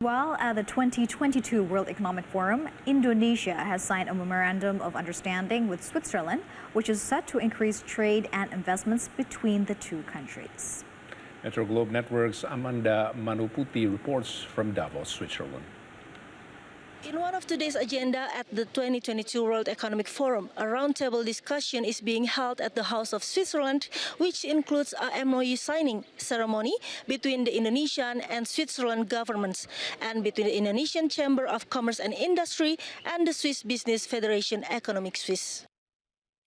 While at the 2022 World Economic Forum, Indonesia has signed a memorandum of understanding with Switzerland, which is set to increase trade and investments between the two countries. Metro Globe Network's Amanda Manuputty reports from Davos, Switzerland. In one of today's agenda at the 2022 World Economic Forum, a roundtable discussion is being held at the House of Switzerland, which includes a MOU signing ceremony between the Indonesian and Switzerland governments and between the Indonesian Chamber of Commerce and Industry and the Swiss Business Federation Economic Suisse.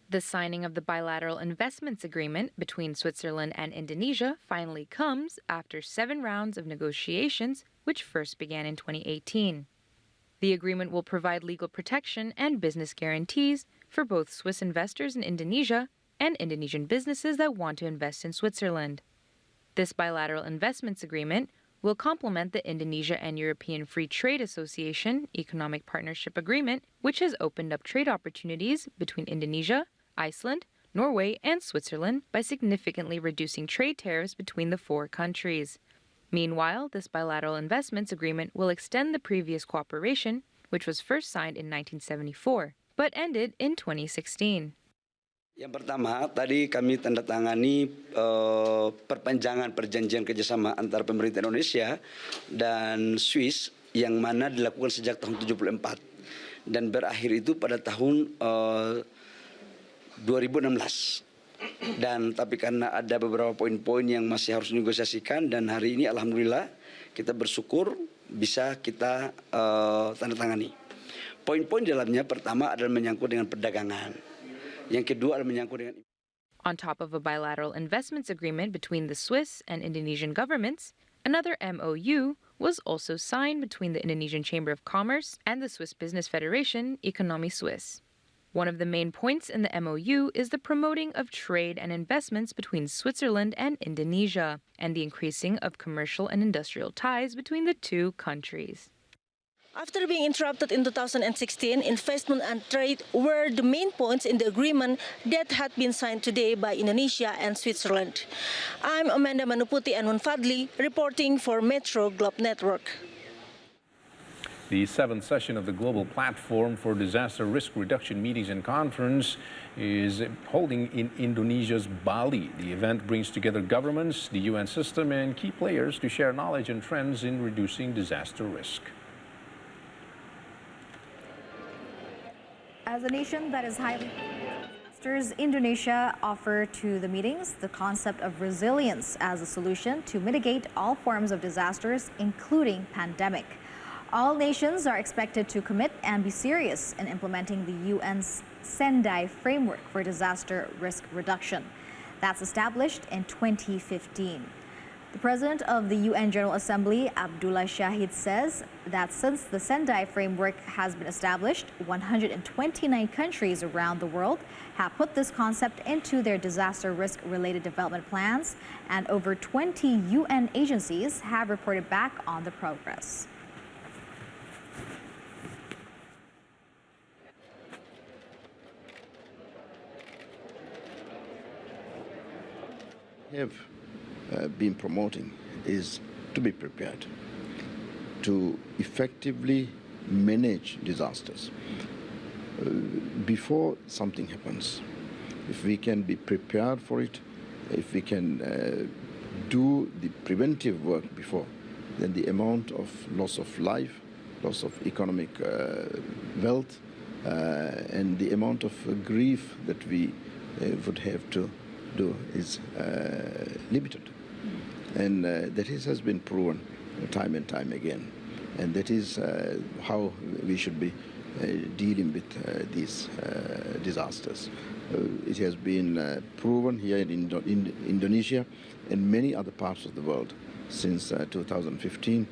The signing of the bilateral investments agreement between Switzerland and Indonesia finally comes after 7 rounds of negotiations, which first began in 2018. The agreement will provide legal protection and business guarantees for both Swiss investors in Indonesia and Indonesian businesses that want to invest in Switzerland. This bilateral investments agreement will complement the Indonesia and European Free Trade Association Economic Partnership Agreement, which has opened up trade opportunities between Indonesia, Iceland, Norway, and Switzerland by significantly reducing trade tariffs between the 4 countries. Meanwhile, this bilateral investments agreement will extend the previous cooperation, which was first signed in 1974, but ended in 2016. Yang pertama, tadi kami tanda tangani perpanjangan perjanjian kerjasama antara pemerintah Indonesia dan Swiss yang mana dilakukan sejak tahun 74 dan berakhir itu pada tahun 2016. Dan tapi karena ada beberapa poin-poin yang masih harus negosiasikan dan hari ini alhamdulillah kita bersyukur bisa kita tanda tangani. Poin-poin dalamnya pertama adalah menyangkut dengan perdagangan. Yang kedua adalah menyangkut dengan On top of a bilateral investments agreement between the Swiss and Indonesian governments, another MOU was also signed between the Indonesian Chamber of Commerce and the Swiss Business Federation Economic Suisse. One of the main points in the MOU is the promoting of trade and investments between Switzerland and Indonesia, and the increasing of commercial and industrial ties between the two countries. After being interrupted in 2016, investment and trade were the main points in the agreement that had been signed today by Indonesia and Switzerland. I'm Amanda Manuputty and Munfadli reporting for Metro Globe Network. The 7th session of the Global Platform for Disaster Risk Reduction Meetings and Conference is holding in Indonesia's Bali. The event brings together governments, the UN system, and key players to share knowledge and trends in reducing disaster risk. As a nation that is highly disasters, Indonesia offered to the meetings the concept of resilience as a solution to mitigate all forms of disasters, including pandemic. All nations are expected to commit and be serious in implementing the UN's Sendai framework for disaster risk reduction. That's established in 2015. The president of the UN General Assembly, Abdullah Shahid, says that since the Sendai framework has been established, 129 countries around the world have put this concept into their disaster risk-related development plans, and over 20 UN agencies have reported back on the progress. Have been promoting is to be prepared to effectively manage disasters before something happens. If we can be prepared for it, if we can do the preventive work before, then the amount of loss of life, loss of economic wealth, and the amount of grief that we would have to do is limited. And that has been proven time and time again. And that is how we should be dealing with these disasters. It has been proven here in Indonesia and many other parts of the world since 2015